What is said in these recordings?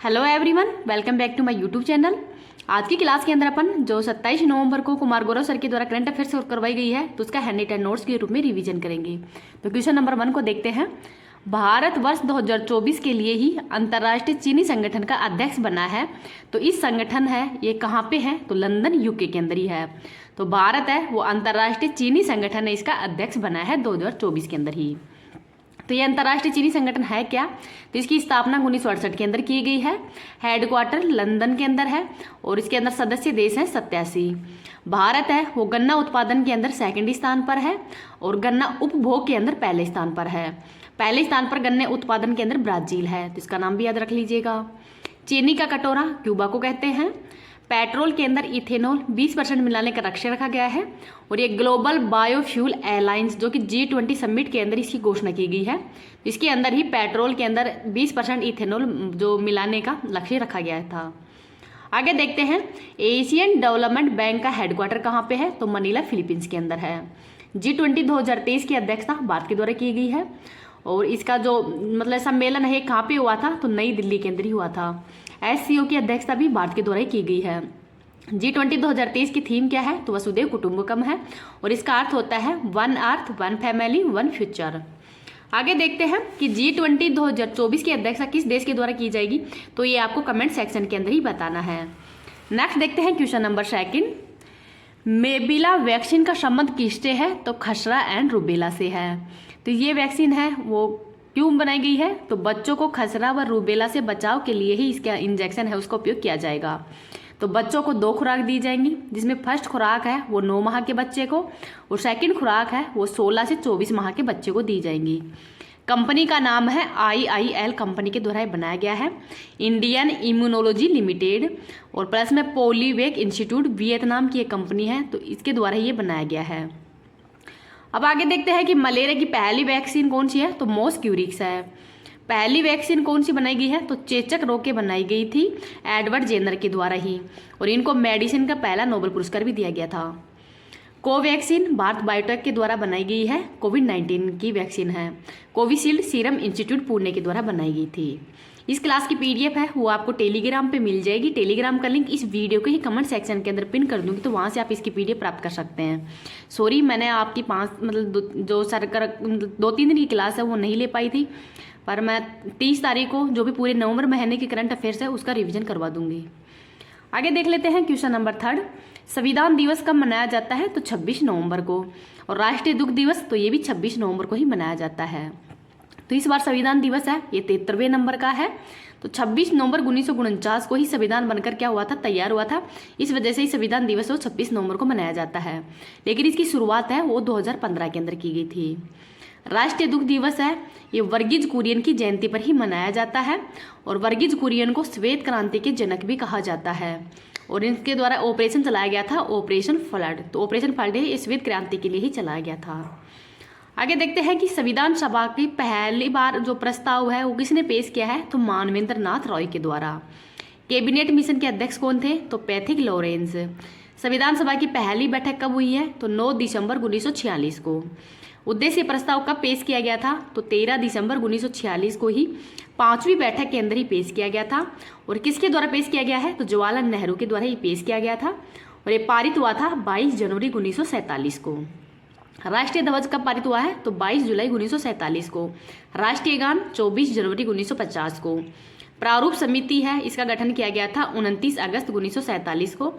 Hello everyone, welcome back to my YouTube channel. आज की class के अंदर अपन जो 27 नवंबर को कुमार गौरव सर के द्वारा करंट अफेयर्स करवाई गई है तो उसका हैंड रिटन नोट्स के रूप में रिवीजन करेंगे। तो क्वेश्चन नंबर 1 को देखते हैं। भारत वर्ष 2024 के लिए ही अंतर्राष्ट्रीय चीनी संगठन का अध्यक्ष बना है। तो इस संगठन है ये कहाँ पे है? तो लंदन यूके के अंदर ही है। तो भारत है वो अंतर्राष्ट्रीय चीनी संगठन है, इसका अध्यक्ष बना है 2024 के अंदर ही। तो ये अंतर्राष्ट्रीय चीनी संगठन है क्या? तो इसकी स्थापना 1968 के अंदर की गई है। हेडक्वार्टर लंदन के अंदर है और इसके अंदर सदस्य देश हैं 87। भारत है वो गन्ना उत्पादन के अंदर सेकंड स्थान पर है और गन्ना उपभोग के अंदर पहले स्थान पर है। पहले स्थान पर गन्ने उत्पादन के अंदर ब्राजील है, तो इसका नाम भी याद रख लीजिएगा। चीनी का कटोरा क्यूबा को कहते हैं। पेट्रोल के अंदर इथेनॉल 20% मिलाने का लक्ष्य रखा गया है और ये ग्लोबल बायोफ्यूल अलायंस जो कि G20 समिट के अंदर इसकी घोषणा की गई है, इसके अंदर ही पेट्रोल के अंदर 20% इथेनॉल जो मिलाने का लक्ष्य रखा गया था। आगे देखते हैं, एशियन डेवलपमेंट बैंक का हेडक्वार्टर कहाँ पे है? तो मनीला फिलीपींस के अंदर है। G20 2023 की अध्यक्षता भारत के द्वारा की गई है और इसका जो सम्मेलन है कहाँ पे हुआ था? तो नई दिल्ली के अंदर ही हुआ था। SCO की अध्यक्षता भी भारत के द्वारा ही की गई है। G20 2023 की थीम क्या है? तो वसुधैव कुटुंबकम है और इसका अर्थ होता है one earth, one family, one future. आगे देखते हैं कि G20 2024 की अध्यक्षता किस देश के द्वारा की जाएगी, तो ये आपको कमेंट सेक्शन के अंदर ही बताना है। नेक्स्ट देखते हैं क्वेश्चन नंबर 2। मेबिला वैक्सीन का संबंध किससे है? तो खसरा एंड रूबेला से है। तो ये वैक्सीन है वो क्यों बनाई गई है? तो बच्चों को खसरा व रूबेला से बचाव के लिए ही इसका इंजेक्शन है उसका उपयोग किया जाएगा। तो बच्चों को 2 खुराक दी जाएंगी, जिसमें फर्स्ट खुराक है वो 9 माह के बच्चे को और सेकंड खुराक है वो 16 से 24 माह के बच्चे को दी जाएंगी। कंपनी का नाम है IIL कंपनी के द्वारा बनाया गया है, इंडियन इम्यूनोलॉजी लिमिटेड, और प्लस में पोलीवेक इंस्टीट्यूट वियतनाम की एक कंपनी है, तो इसके द्वारा ये बनाया गया है। अब आगे देखते हैं कि मलेरिया की पहली वैक्सीन कौन सी है? तो मॉस्क्यूरिक्स है। पहली वैक्सीन कौन सी बनाई गई है? तो चेचक रोग के बनाई गई थी एडवर्ड जेनर के द्वारा ही, और इनको मेडिसिन का पहला नोबेल पुरस्कार भी दिया गया था। कोवैक्सीन भारत बायोटेक के द्वारा बनाई गई है, कोविड-19 की वैक्सीन है। कोविशील्ड सीरम इंस्टीट्यूट पुणे के द्वारा बनाई गई थी। इस क्लास की PDF है वो आपको टेलीग्राम पे मिल जाएगी। टेलीग्राम का लिंक इस वीडियो के ही कमेंट सेक्शन के अंदर पिन कर दूंगी, तो वहाँ से आप इसकी PDF प्राप्त कर सकते हैं। सॉरी, मैंने आपकी 2-3 दिन की क्लास है वो नहीं ले पाई थी, पर मैं 30 तारीख को जो भी पूरे नवंबर महीने की करंट अफेयर्स है उसका रिविजन करवा दूंगी। आगे देख लेते हैं क्वेश्चन नंबर 3। संविधान दिवस कब मनाया जाता है? तो 26 नवंबर को। और राष्ट्रीय दुग्ध दिवस तो ये भी 26 नवंबर को ही मनाया जाता है। तो इस बार संविधान दिवस है ये 73वें नंबर का है। तो 26 नवंबर 1949 को ही संविधान बनकर क्या हुआ था? तैयार हुआ था। इस वजह से ही संविधान दिवस वो 26 नवंबर को मनाया जाता है, लेकिन इसकी शुरुआत है वो 2015 के अंदर की गई थी। राष्ट्रीय दुग्ध दिवस है ये वर्गीज कुरियन की जयंती पर ही मनाया जाता है और वर्गीज कुरियन को श्वेत क्रांति के जनक भी कहा जाता है और इनके द्वारा ऑपरेशन चलाया गया था, ऑपरेशन फ्लड। तो ऑपरेशन फ्लड ये श्वेत क्रांति के लिए ही चलाया गया था। आगे देखते हैं कि संविधान सभा की पहली बार जो प्रस्ताव है वो किसने पेश किया है? तो मानवेंद्र नाथ रॉय के द्वारा। कैबिनेट मिशन के अध्यक्ष कौन थे? तो पैथिक लॉरेंस। संविधान सभा की पहली बैठक कब हुई है? तो 9 दिसंबर 1946 को। उद्देश्य प्रस्ताव कब पेश किया गया था? तो 13 दिसंबर 1946 को ही 5वीं बैठक के अंदर ही पेश किया गया था। और किसके द्वारा पेश किया गया है? तो जवाहरलाल नेहरू के द्वारा ही पेश किया गया था और ये पारित हुआ था 22 जनवरी 1947 को। राष्ट्रीय ध्वज कब पारित हुआ है? तो 22 जुलाई 1947 को। राष्ट्रीय गान 24 जनवरी 1950 को। प्रारूप समिति है इसका गठन किया गया था 29 अगस्त 1947 को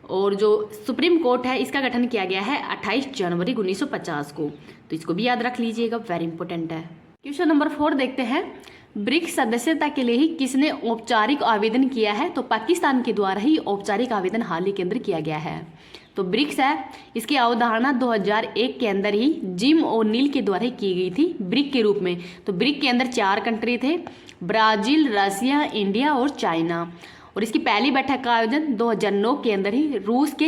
और जो सुप्रीम कोर्ट है इसका गठन किया गया है 28 जनवरी 1950 को। तो इसको भी याद रख लीजिएगा, वेरी इंपॉर्टेंट है। क्वेश्चन नंबर 4 देखते हैं। ब्रिक्स सदस्यता के लिए ही किसने औपचारिक आवेदन किया है? तो पाकिस्तान के द्वारा ही औपचारिक आवेदन हाल ही के अंदर किया गया है। तो ब्रिक्स है इसकी अवधारणा 2001 के अंदर ही जिम ओ'नील के द्वारा ही की गई थी ब्रिक के रूप में। तो ब्रिक के अंदर 4 कंट्री थे, ब्राजील, रसिया, इंडिया और चाइना, और इसकी पहली बैठक का आयोजन 2009 के अंदर ही रूस के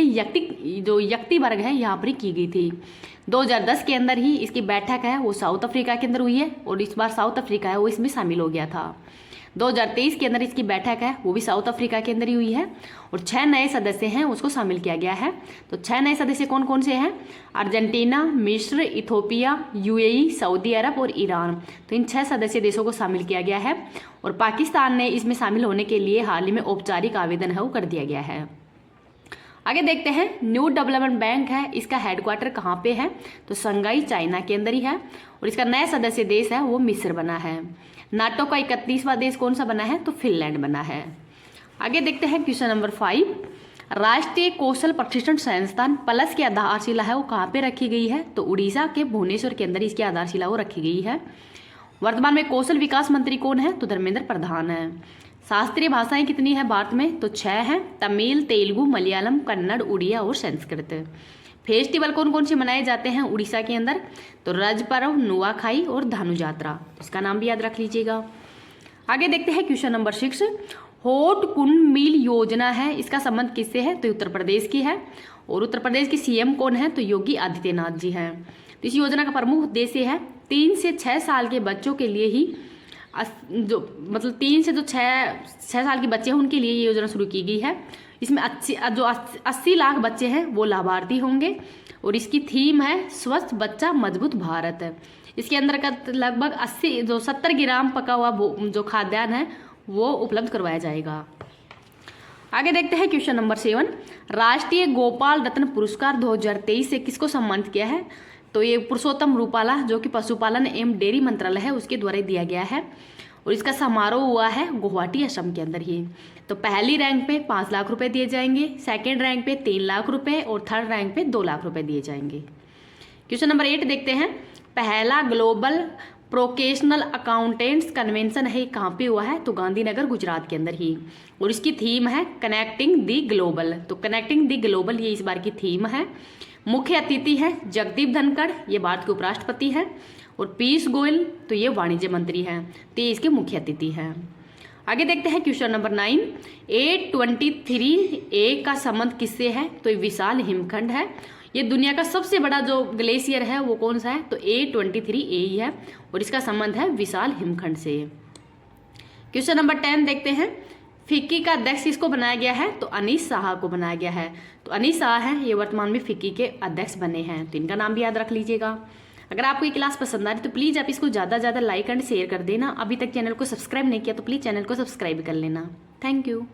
यक्तिबर्ग है यहाँ पर ही की गई थी। 2010 के अंदर ही इसकी बैठक है वो साउथ अफ्रीका के अंदर हुई है और इस बार साउथ अफ्रीका है वो इसमें शामिल हो गया था। 2023 के अंदर इसकी बैठक है वो भी साउथ अफ्रीका के अंदर ही हुई है और 6 नए सदस्य हैं उसको शामिल किया गया है। तो 6 नए सदस्य कौन कौन से हैं? अर्जेंटीना, मिस्र, इथोपिया, यूएई, सऊदी अरब और ईरान। तो इन 6 सदस्य देशों को शामिल किया गया है और पाकिस्तान ने इसमें शामिल होने के लिए हाल ही में औपचारिक आवेदन है वो कर दिया गया है। आगे देखते हैं, न्यू डेवलपमेंट बैंक है, इसका हेडक्वार्टर कहाँ पे है? तो शंघाई चाइना के अंदर ही है और इसका नया सदस्य देश है वो मिस्र बना है। नाटो का 31वां देश कौन सा बना है? तो फिनलैंड बना है। आगे देखते हैं क्वेश्चन नंबर 5, राष्ट्रीय कौशल प्रशिक्षण संस्थान प्लस की आधारशिला है वो कहाँ पे रखी गई है? तो उड़ीसा के भुवनेश्वर के अंदर इसकी आधारशिला वो रखी गई है। वर्तमान में कौशल विकास मंत्री कौन है? तो धर्मेंद्र प्रधान है। शास्त्रीय भाषाएं कितनी है भारत में? तो 6 हैं, तमिल, तेलुगु, मलयालम, कन्नड़, उड़िया और संस्कृत। फेस्टिवल कौन कौन से मनाए जाते हैं उड़ीसा के अंदर? तो रज पर्व, नुआखाई और धानु यात्रा, इसका नाम भी याद रख लीजिएगा। आगे देखते हैं क्वेश्चन नंबर 6, होट कुंड मिल योजना है, इसका संबंध किससे है? तो उत्तर प्रदेश की है और उत्तर प्रदेश की सीएम कौन है? तो योगी आदित्यनाथ जी हैं। तो इस योजना का प्रमुख उद्देश्य है 3 से 6 साल के बच्चों के लिए ही जो मतलब 3 से जो 6 साल के बच्चे हैं उनके लिए ये योजना शुरू की गई है। इसमें 80 लाख बच्चे हैं वो लाभार्थी होंगे और इसकी थीम है स्वस्थ बच्चा मजबूत भारत। इसके अंतर्गत लगभग 70 ग्राम पका हुआ जो खाद्यान्न है वो उपलब्ध करवाया जाएगा। आगे देखते हैं क्वेश्चन नंबर 7, राष्ट्रीय गोपाल रत्न पुरस्कार 2023 से किसको सम्मानित किया है? तो ये पुरुषोत्तम रूपाला जो कि पशुपालन एवं डेयरी मंत्रालय है उसके द्वारा दिया गया है और इसका समारोह हुआ है गुवाहाटी असम के अंदर ही। तो पहली रैंक पे 5 लाख रुपए दिए जाएंगे, सेकेंड रैंक पे 3 लाख रुपए और थर्ड रैंक पे 2 लाख रुपए दिए जाएंगे। क्वेश्चन नंबर 8 देखते हैं, पहला ग्लोबल प्रोफेशनल अकाउंटेंट्स कन्वेंशन है कहाँ पे हुआ है? तो गांधीनगर गुजरात के अंदर ही और इसकी थीम है कनेक्टिंग दी ग्लोबल। तो कनेक्टिंग दी ग्लोबल ये इस बार की थीम है। मुख्य अतिथि है जगदीप धनखड़, ये भारत के उपराष्ट्रपति हैं और पीयूष गोयल तो ये वाणिज्य मंत्री हैं, तो ये इसके मुख्य अतिथि हैं। आगे देखते हैं क्वेश्चन नंबर 9, A23A का संबंध किससे है? तो ये विशाल हिमखंड है, ये दुनिया का सबसे बड़ा जो ग्लेशियर है वो कौन सा है? तो A23A ही है और इसका संबंध है विशाल हिमखंड से। क्वेश्चन नंबर 10 देखते हैं, फिक्की का अध्यक्ष किसको बनाया गया है? तो अनीस शाह को बनाया गया है। तो अनीस शाह हैं ये वर्तमान में फिक्की के अध्यक्ष बने हैं, तो इनका नाम भी याद रख लीजिएगा। अगर आपको ये क्लास पसंद आ रही तो प्लीज़ आप इसको ज़्यादा से ज़्यादा लाइक एंड शेयर कर देना। अभी तक चैनल को सब्सक्राइब नहीं किया तो प्लीज़ चैनल को सब्सक्राइब कर लेना। Thank you.